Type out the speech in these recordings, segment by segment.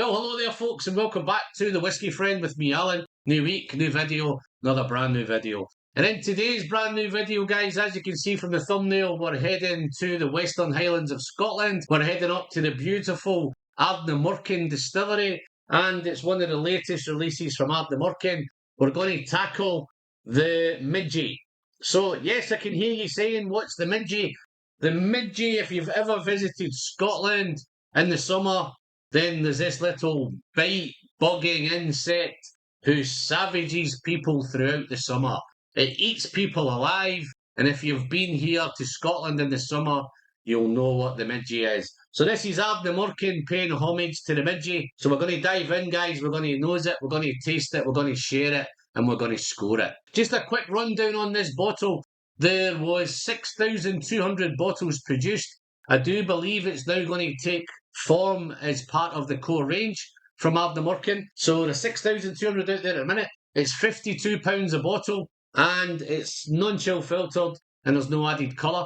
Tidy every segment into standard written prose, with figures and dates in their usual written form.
Well, hello there, folks, and welcome back to the Whiskey Friend with me, Alan. New week, new video, another brand new video. And in today's brand new video, guys, as you can see from the thumbnail, we're heading to the Western Highlands of Scotland. We're heading up to the beautiful Ardnamurchan distillery, and it's one of the latest releases from Ardnamurchan. We're going to tackle the Midgie. So, yes, I can hear you saying, what's the Midgie? The Midgie, if you've ever visited Scotland in the summer, then there's this little bite-bugging insect who savages people throughout the summer. It eats people alive, and if you've been here to Scotland in the summer, you'll know what the Midgie is. So this is Ardnamurchan paying homage to the Midgie. So we're going to dive in, guys. We're going to nose it, we're going to taste it, we're going to share it, and we're going to score it. Just a quick rundown on this bottle. There was 6,200 bottles produced. I do believe it's now going to take form as part of the core range from Ardnamurchan. So the 6,200 out there at the minute, it's £52 a bottle, and it's non-chill filtered, and there's no added colour.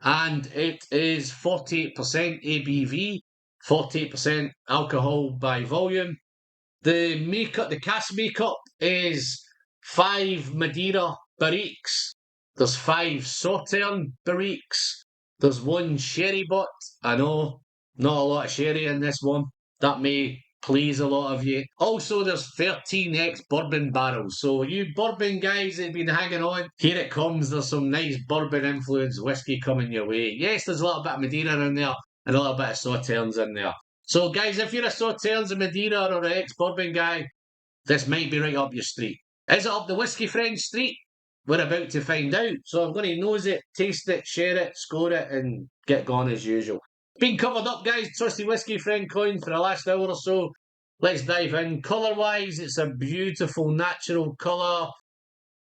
And it is 48% ABV, 48% alcohol by volume. The makeup, the cask makeup is 5 madeira barriques. There's 5 sauterne barriques. There's 1 sherry butt. I know, not a lot of sherry in this one. That may please a lot of you. Also, there's 13 ex-bourbon barrels. So you bourbon guys that have been hanging on, here it comes. There's some nice bourbon-influenced whiskey coming your way. Yes, there's a little bit of Madeira in there and a little bit of sauternes in there. So guys, if you're a sauternes and Madeira or an ex-bourbon guy, this might be right up your street. Is it up the Whiskey Friend street? We're about to find out. So I'm going to nose it, taste it, share it, score it, and get gone as usual. Been covered up, guys. Trusty Whiskey Friend coin for the last hour or so. Let's dive in. Colour-wise, it's a beautiful natural colour.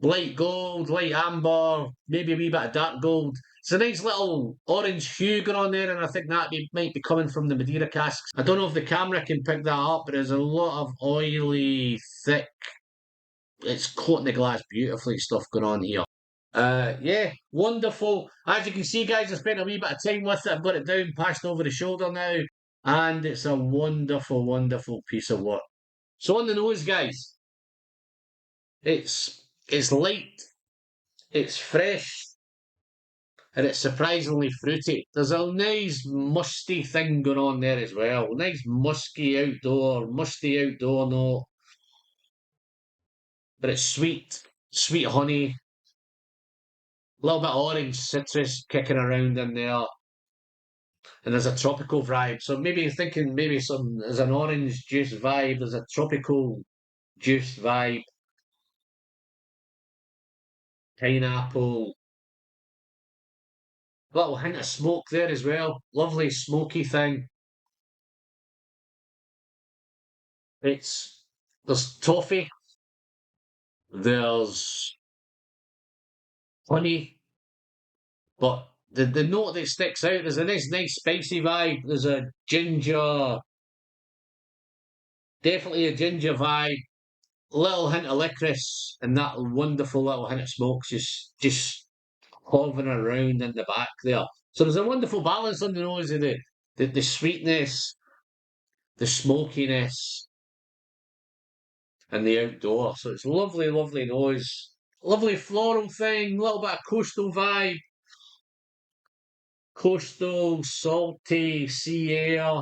Light gold, light amber, maybe a wee bit of dark gold. It's a nice little orange hue going on there, and I think that might be coming from the Madeira casks. I don't know if the camera can pick that up, but there's a lot of oily, thick, it's coating the glass beautifully stuff going on here. Yeah, wonderful. As you can see, guys, I spent a wee bit of time with it. I've got it down, passed over the shoulder now, and it's a wonderful, wonderful piece of work. So on the nose, guys, it's light, it's fresh, and it's surprisingly fruity. There's a nice musty thing going on there as well. Nice musty outdoor note. But it's sweet, sweet honey, a little bit of orange citrus kicking around in there. And there's a tropical vibe. So maybe you're thinking there's an orange juice vibe, there's a tropical juice vibe. Pineapple. A little hint of smoke there as well. Lovely smoky thing. There's toffee. There's honey. But the note that sticks out, there's a nice spicy vibe. There's a ginger, definitely a ginger vibe. Little hint of licorice, and that wonderful little hint of smoke just hovering around in the back there. So there's a wonderful balance on the nose of the sweetness, the smokiness, and the outdoor. So it's lovely, lovely nose. Lovely floral thing, a little bit of coastal vibe. Coastal, salty, sea air.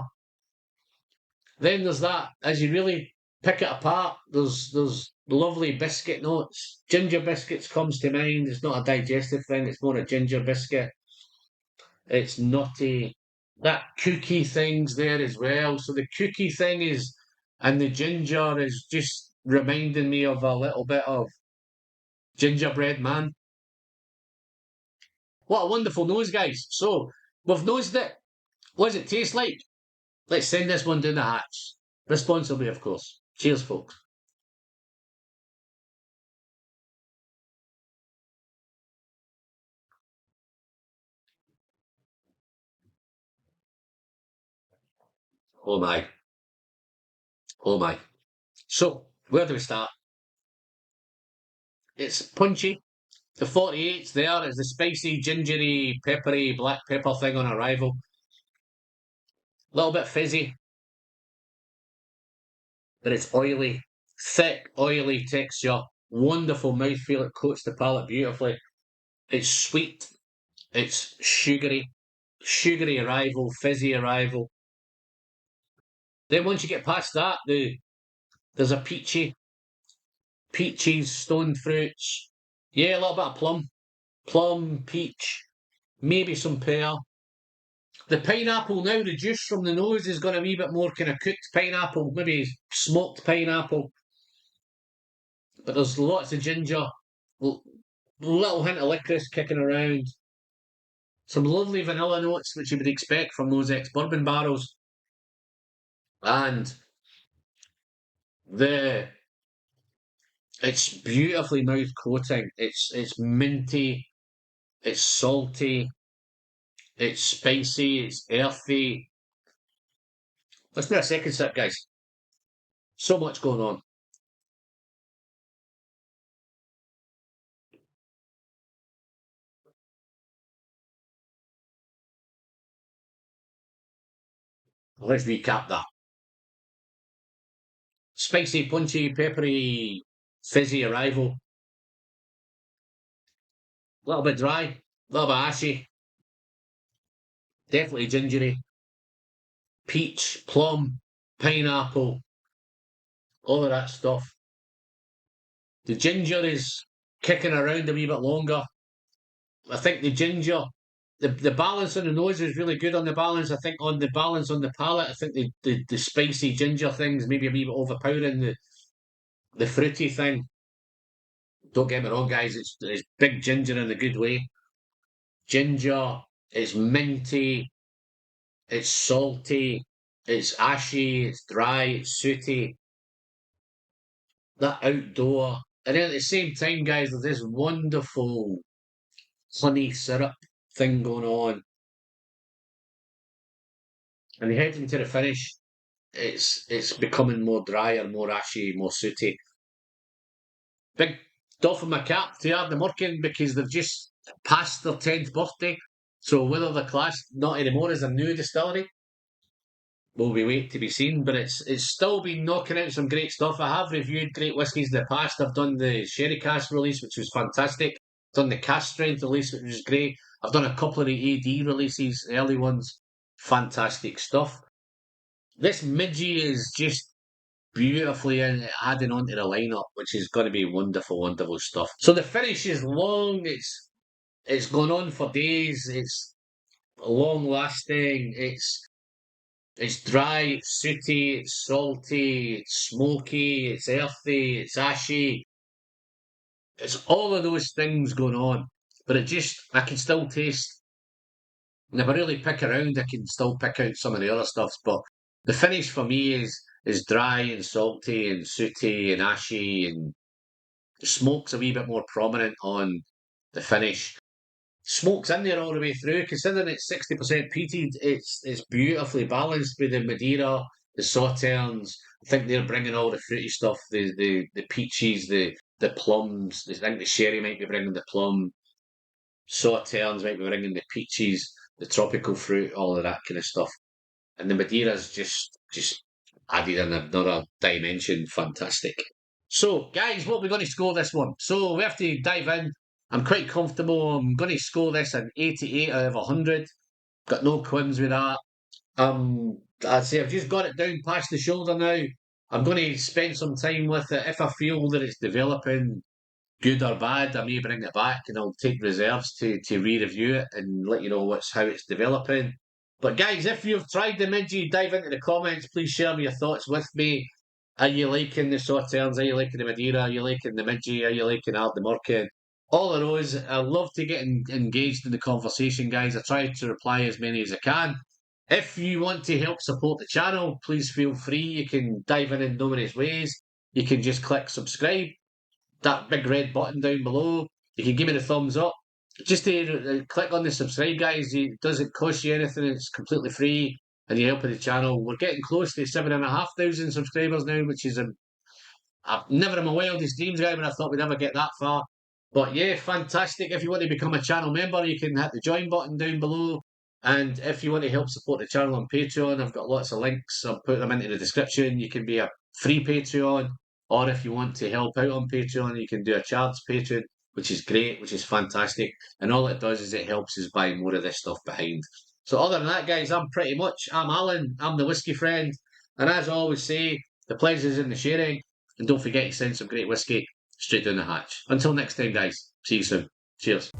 Then there's that, as you really pick it apart, there's lovely biscuit notes. Ginger biscuits comes to mind. It's not a digestive thing, it's more a ginger biscuit. It's nutty. That cookie thing's there as well. So the cookie thing is, and the ginger is just reminding me of a little bit of gingerbread man. What a wonderful nose, guys. So, we've nosed it. What does it taste like? Let's send this one down the hatch. Responsibly, of course. Cheers, folks. Oh my. Oh my. So, where do we start? It's punchy. The 48's there is the spicy, gingery, peppery, black pepper thing on arrival. A little bit fizzy. but it's oily, thick, oily texture, wonderful mouthfeel. It coats the palate beautifully. It's sweet, it's sugary arrival, fizzy arrival. Then once you get past that, there's a peaches, stone fruits. Yeah, a little bit of plum, peach, maybe some pear. The pineapple now, the juice from the nose is going a wee bit more kind of cooked pineapple, maybe smoked pineapple. But there's lots of ginger, little hint of licorice kicking around. Some lovely vanilla notes, which you would expect from those ex-bourbon barrels. And the it's beautifully mouth coating. It's minty, it's salty, it's spicy, it's earthy. Let's do a second sip, guys. So much going on. Let's recap that. Spicy, punchy, peppery, fizzy arrival. A little bit dry, a little bit ashy. Definitely gingery. Peach, plum, pineapple, all of that stuff. The ginger is kicking around a wee bit longer. I think the ginger, the balance on the nose is really good on the balance. I think on the balance on the palate, I think the spicy ginger things maybe a wee bit overpowering the fruity thing. Don't get me wrong, guys, it's big ginger in a good way. Ginger, it's minty, it's salty, it's ashy, it's dry, it's sooty. That outdoor. And then at the same time, guys, there's this wonderful honey syrup thing going on. And you head into the finish, it's becoming more drier, more ashy, more sooty. Big doff of my cap to Ardnamurchan because they've just passed their 10th birthday. So whether they're classed not anymore as a new distillery will be wait to be seen. But it's still been knocking out some great stuff. I have reviewed great whiskies in the past. I've done the sherry cask release, which was fantastic. Done the cask strength release, which was great. I've done a couple of the AD releases, early ones. Fantastic stuff. This Midgie is just beautifully adding onto the lineup, which is going to be wonderful, wonderful stuff. So the finish is long. It's gone on for days. It's long lasting. It's dry. It's sooty. It's salty. It's smoky. It's earthy. It's ashy. It's all of those things going on. But I can still taste. And if I really pick around, I can still pick out some of the other stuffs. But the finish for me is dry and salty and sooty and ashy, and the smoke's a wee bit more prominent on the finish. Smoke's in there all the way through. Considering it's 60% peated, it's beautifully balanced with the madeira, the sauternes. I think they're bringing all the fruity stuff, the peaches, the plums. I think the sherry might be bringing the plum. Sauternes might be bringing the peaches, the tropical fruit, all of that kind of stuff. And the Madeira's just added in another dimension. Fantastic. So, guys, what are we going to score this one? So we have to dive in. I'm quite comfortable. I'm going to score this an 88 out of 100. Got no qualms with that. I'd say I've just got it down past the shoulder now. I'm going to spend some time with it. If I feel that it's developing good or bad, I may bring it back and I'll take reserves to re-review it and let you know how it's developing. But guys, if you've tried the Midgie, dive into the comments. Please share your thoughts with me. Are you liking the sauternes? Are you liking the Madeira? Are you liking the Midgie? Are you liking Ardnamurchan? All of those. I love to get engaged in the conversation, guys. I try to reply as many as I can. If you want to help support the channel, please feel free. You can dive in numerous ways. You can just click subscribe, that big red button down below. You can give me the thumbs up. Just to click on the subscribe, guys. It doesn't cost you anything. It's completely free, and you're helping the channel. We're getting close to 7,500 subscribers now, which is I've never in my wildest dreams, guys, when I thought we'd ever get that far. But yeah, fantastic. If you want to become a channel member, you can hit the join button down below. And if you want to help support the channel on Patreon, I've got lots of links. I'll put them into the description. You can be a free Patreon, or if you want to help out on Patreon, you can do a charge Patreon, which is great, which is fantastic. And all it does is it helps us buy more of this stuff behind. So other than that, guys, I'm Alan, I'm the whiskey friend. And as I always say, the pleasure's in the sharing. And don't forget to send some great whiskey straight down the hatch. Until next time, guys, see you soon. Cheers.